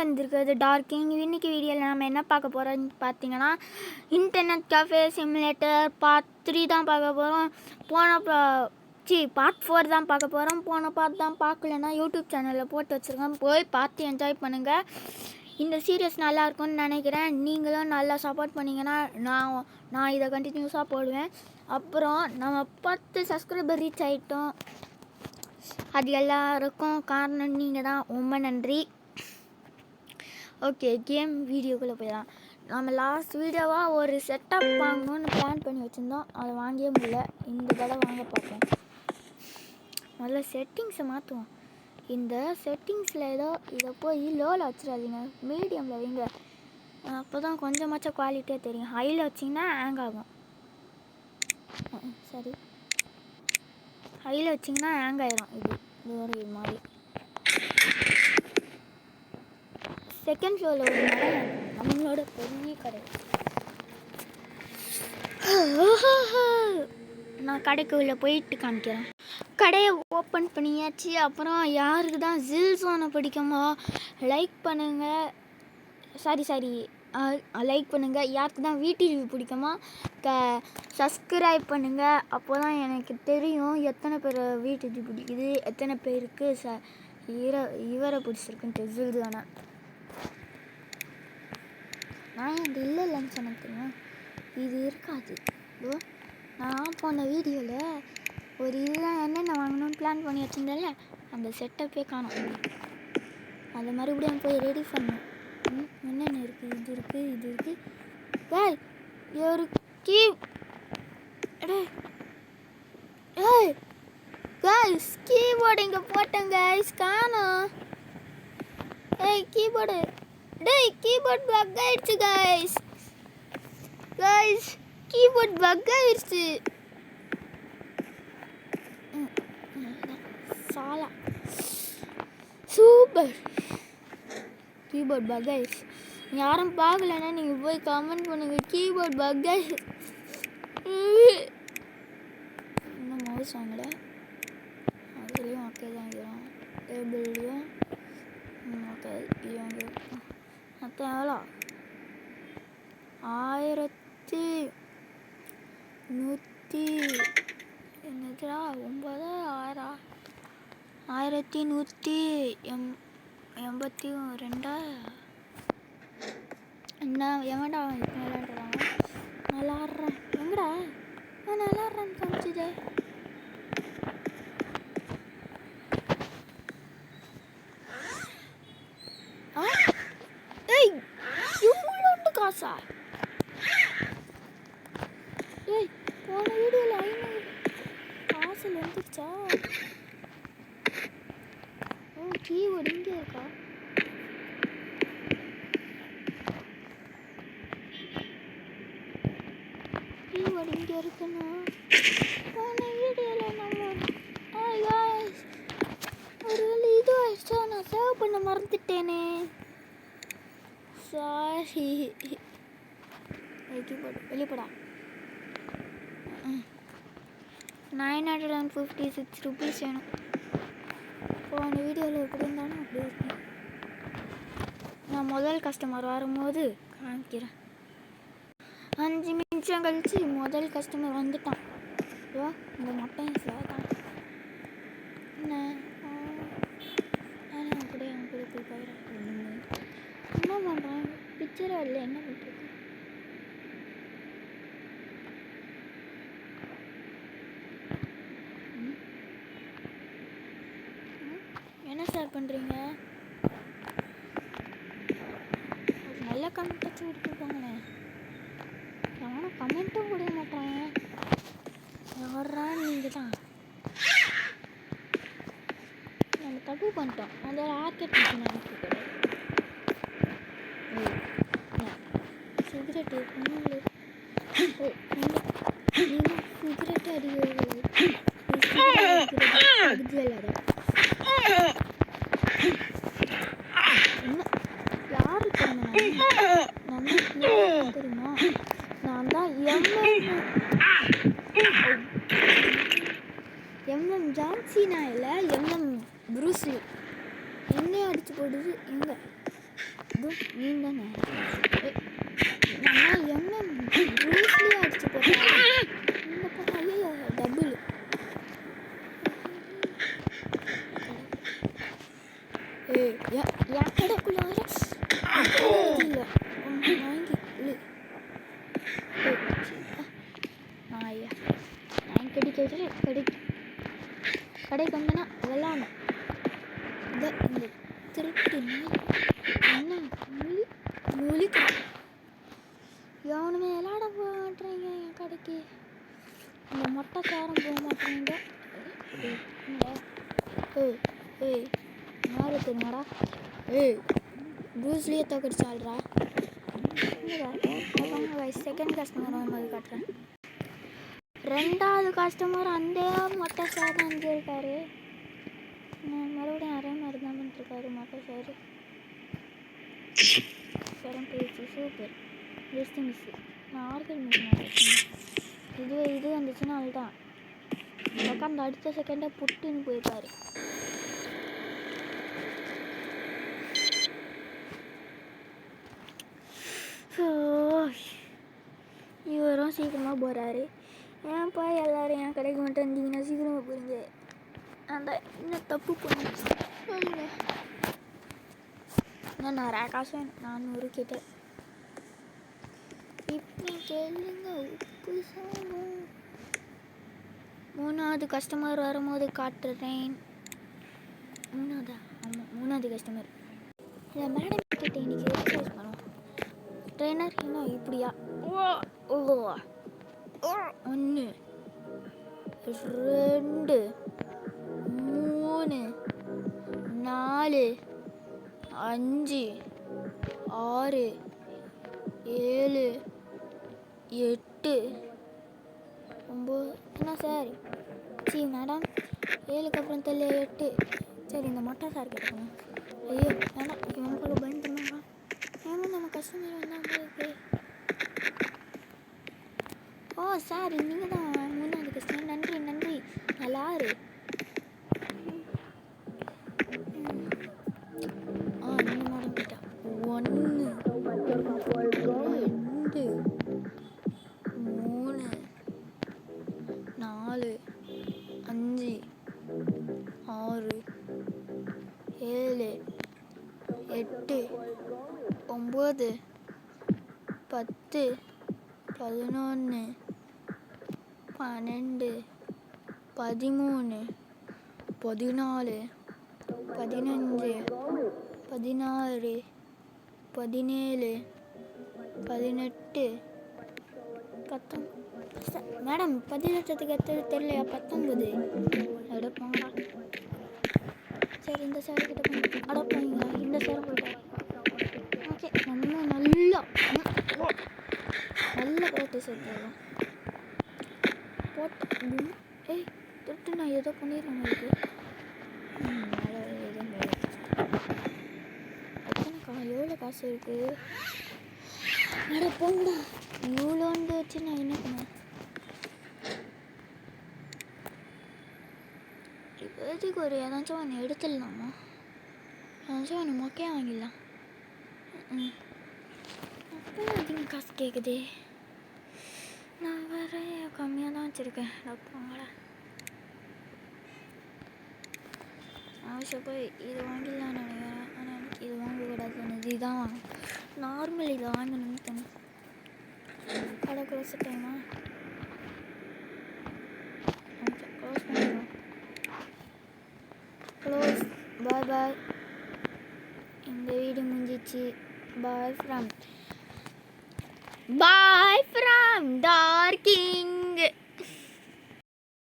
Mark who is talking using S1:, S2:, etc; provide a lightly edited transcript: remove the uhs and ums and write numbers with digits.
S1: வந்திருக்கிறது டார்க்கிங். இன்னைக்கு வீடியோவில் நம்ம என்ன பார்க்க போகிறோம்னு பார்த்தீங்கன்னா இன்டர்நெட் கஃபே சிமுலேட்டர் பார்ட் 3 தான் பார்க்க போகிறோம். பார்ட் 4 தான் பார்க்க போகிறோம். போன பார்ட் தான் பார்க்கலன்னா யூடியூப் சேனலில் போட்டு வச்சுருக்கேன், போய் பார்த்து என்ஜாய் பண்ணுங்கள். இந்த சீரியஸ் நல்லா இருக்கும்னு நினைக்கிறேன். நீங்களும் நல்லா சப்போர்ட் பண்ணிங்கன்னா நான் இதை கண்டினியூஸாக போடுவேன். அப்புறம் நம்ம 10 சப்ஸ்கிரைபர் ரீச் ஆகிட்டோம். அது எல்லாருக்கும் காரணம் நீங்கள் தான். ரொம்ப நன்றி. ஓகே, கேம் வீடியோக்குள்ளே போயிடலாம். நம்ம லாஸ்ட் வீடியோவாக ஒரு செட்டப் வாங்கணும்னு பிளான் பண்ணி வச்சுருந்தோம். அதை வாங்கவே முடியல. இந்த தடவை வாங்க பார்ப்போம். முதல்ல செட்டிங்ஸை மாற்றுவோம். இந்த செட்டிங்ஸில் ஏதோ இதை போய் லோவில் வச்சிடாதீங்க, மீடியமில் வைங்க. அப்போ தான் கொஞ்சமாச்சும் குவாலிட்டியாக தெரியும். ஹையில் வச்சிங்கன்னா ஹேங் ஆகும். சரி, ஹையில் வச்சிங்கன்னா ஹேங் ஆயிரும். இது ஒரு மாதிரி. செகண்ட் ஃப்ளோரில் ஒரு நம்மளோட பெரிய கடை. நான் கடைக்கு உள்ளே போயிட்டு காமிக்கிறேன். கடையை ஓப்பன் பண்ணியாச்சு. அப்புறம் யாருக்கு தான் ஜில் சோனை பிடிக்குமோ லைக் பண்ணுங்கள். லைக் பண்ணுங்கள். யாருக்கு தான் வீட்டு ரிவ்யூ பிடிக்குமோ சப்ஸ்கிரைப் பண்ணுங்கள். அப்போ தான் எனக்கு தெரியும் எத்தனை பேர் வீட்டு ரிவ்யூ பிடிக்குது, எத்தனை பேருக்கு இவரை பிடிச்சிருக்குன்ட்டு. ஜில் தானே. நான் அது இல்லைன்னு சொன்ன தெரியும். இது இருக்காது. நான் போன வீடியோவில் ஒரு இதுதான் என்னென்ன வாங்கணும்னு பிளான் பண்ணி வச்சுருந்தேன்ல, அந்த செட்டப்பே காணும். அதை மறுபடியும் போய் ரெடி பண்ணணும். என்னென்ன இருக்குது, இது இருக்குது. ஏய், ஒரு கைஸ் கீபோர்டு இங்கே போட்டேன் கைஸ், காணும். கீபோர்டு கீபோர்ட் பக் ஆயிடுச்சு கைஸ். கீபோர்ட் பக் ஆயிடுச்சு. சாலா சூப்பர். கீபோர்ட் பக் ஆயிடுச்சு. யாரும் பார்க்கலன்னா நீங்கள் போய் கமெண்ட் பண்ணுங்கள். கீபோர்ட் பக் ஆயிடுச்சு. இன்னும் மவுஸ் வாங்கல. அதுலேயும் ஓகே தான் இருக்கிறோம். டேபிள்லேயும் ஓகே. இது வாங்க. மொத்தம் எவ்வளோ? 1182 என்ன எவன்டா விளாண்டுறாங்க? நல்லாடுறேன். எங்கடா நான் நல்லாடுறேன்னு காமிச்சுதே. இவ்வளோண்டு காசா? போன வீடியோவில் 500 காசில் வந்துருச்சா? கீபோர்டு இங்கே இருக்கா? கீபோர்டு இங்கே இருக்குன்னா போன வீடியோவில் நம்ம ஒரு வேளை இது ஆயிடுச்சா? நான் சேவ் பண்ண மறந்துட்டேனே. சாரி. கீபோர்டு வெளிப்படா. 956 rupees வேணும். போன வீடியோவில் எப்படி இருந்தாலும் அப்படி இருக்கும். நான் முதல் கஸ்டமர் வரும்போது காமிக்கிறேன். 5 நிமிஷம் கழிச்சு முதல் கஸ்டமர் வந்துட்டான். இந்த மொட்டையும் தான் என்ன அப்படியே அவன் கூட போய் போயிடுறேன். என்ன பண்ணுறான்? பிக்சரே இல்லை. என்ன பண்ணுறது? என்ன சார் பண்ணுறீங்க? ஒரு நல்ல கமெண்ட் வச்சு விட்டுருப்பாங்களே. நானும் கமெண்ட்டும் கொடுக்க மாட்டேன். யாரா நீங்கள் தான். நம்ம தப்பு பண்ணிட்டோம். அந்த ராக்கெட் மிஷின் அனுப்பி கூட சிகரெட்டு நீங்கள் சிகரெட்டு அடிக்கிறது யாரு தெரியுமா? நான் தான் எம்எம் ஜான்சினா இல்லை, எம்எம் ப்ரூஸ்லி. என்னையும் அடிச்சு போடுது. எங்க இதுவும் மீன் தானே. நம்ம என்ன ப்ரூஸ்லியே அடிச்சு போட்டா இந்த பக்கம் ஐயோ டபுள். என் கடைக்குள்ள வர இல்லை வாங்கி ஐயா நான் கடிக்க வச்சுட்டு கடைக்கு வந்தேன்னா விளாடணும். இந்த திருட்டு என்ன முழிக்க எவனுமே விளாட போக மாட்டேறீங்க என் கடைக்கு. இந்த மொட்டை சாரம் போக மாட்டேறீங்க. யாரு தெரியுமாடா? ப்ரூஸ்லியே தோக்கடிச்சாள்ரா. செகண்ட் கஸ்டமர் வரும்போது காட்டுறேன். ரெண்டாவது கஸ்டமர் அந்த மொட்டை சார் தான் அங்கே இருக்காரு. மறுபடியும் அதே மாதிரி தான் பண்ணிட்டுருக்காரு மொட்டை sir. Seven page super just miss. நான் ஆர்கல் மிஸ் இது வந்துச்சுன்னா அதுதான் உட்காந்து அடுத்த செகண்டே புட்டுன்னு போயிருக்காரு. இவரும் சீக்கிரமாக போகிறாரு. ஏன்ப்பா எல்லோரும் என் கடைக்கு மட்டும் வந்தீங்கன்னா சீக்கிரமாக போகிறீங்க? அந்த இன்னும் தப்பு பண்ண சொல்லுங்க. இன்னும் நிறையா காசு 400 கிட்ட. இப்படி கேளுங்க உப்பு சாதம். 3வது கஸ்டமர் வரும்போது காட்டுறேன். 3வது கஸ்டமர் இல்லை மேடம் கிட்ட இன்னைக்கு எக்ஸசைஸ் பண்ணுவோம். ட்ரெயினர் இன்னும் இப்படியா? 1 2 3 4 5 6 7 8 9. என்ன சார்? மேடம் 7க்கு அப்புறம் தெரியல 8. சரி இந்த மொட்டை சார் கேட்கணும். ஐயோ வேணாம் இவனுக்கு பயந்துருமாங்க. ஏன்னா நம்ம கஸ்டமர் வந்தாங்க. ஓ சார் நீங்கள் தான் 3வது கஸ்டமர். நன்றி நன்றி. நல்லாரு. இந்த மாடம் கிட்ட 1 2 3 4 5 6 7 8 9 10 11 12 13 14 15 16 17 18 19. மேடம் 18க்கு எத்தது தெரியலையா? 19. அடப்பாங்களா? சரி இந்த சேரை கிட்ட போங்க. அடப்பாங்க இந்த சேரை போட்டோம். ஓகே நம்ம நல்லா ப்ராக்டிஸ் எடுத்துடலாம். போட்டு தொட்டு நான் ஏதோ பண்ணிடுறேன் உங்களுக்கு. எவ்வளோ காசு இருக்குது? அட போங்கடா. இவ்வளோ வந்து வச்சு நான் என்ன பண்ணேன்? இப்போதைக்கு ஒரு ஏதாச்சும் ஒன்று எடுத்துடலாமா? ஏதாச்சும் ஒன்று மொக்கையாக வாங்கிடலாம். அப்போ அதிகம் காசு கேட்குது. நான் வேற கம்மியாக தான் வச்சுருக்கேன். போங்கடா. அவசியம் போய் இது வாங்கிடலான்னு நினைக்கிறேன். ஆனால் எனக்கு இது வாங்கக்கூடாது தோணுது. இதுதான் நார்மல் இதை வாங்கணும்னு தோணுது. கடை க்ளோஸ் டைமா? க்ளோஸ் பண்ணிடுவோம். க்ளோஸ். Bye bye. இந்த வீடு முடிஞ்சிச்சு. Bye from டார்க்கிங்.